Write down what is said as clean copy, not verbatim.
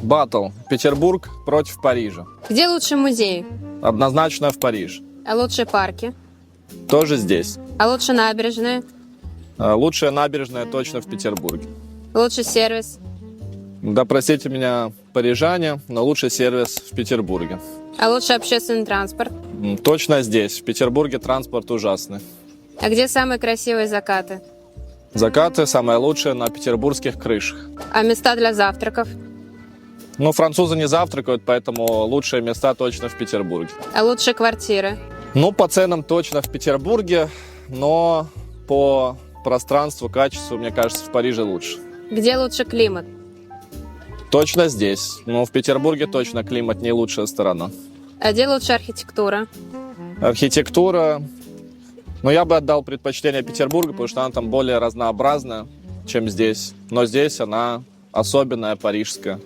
Баттл. Петербург против Парижа. Где лучше музей? Однозначно в Париж. А лучше парки? Тоже здесь. А лучше набережные? Лучшая набережная точно в Петербурге. Лучше сервис? Да простите меня, парижане, но лучший сервис в Петербурге. А лучше общественный транспорт? Точно здесь. В Петербурге транспорт ужасный. А где самые красивые закаты? Закаты самые лучшие на петербургских крышах. А места для завтраков? Ну, французы не завтракают, поэтому лучшие места точно в Петербурге. А лучше квартиры? Ну, по ценам точно в Петербурге, но по пространству, качеству, мне кажется, в Париже лучше. Где лучше климат? Точно здесь. Но в Петербурге точно климат не лучшая сторона. А где лучше архитектура? Архитектура... Ну, я бы отдал предпочтение Петербургу, потому что она там более разнообразная, чем здесь. Но здесь она особенная, парижская.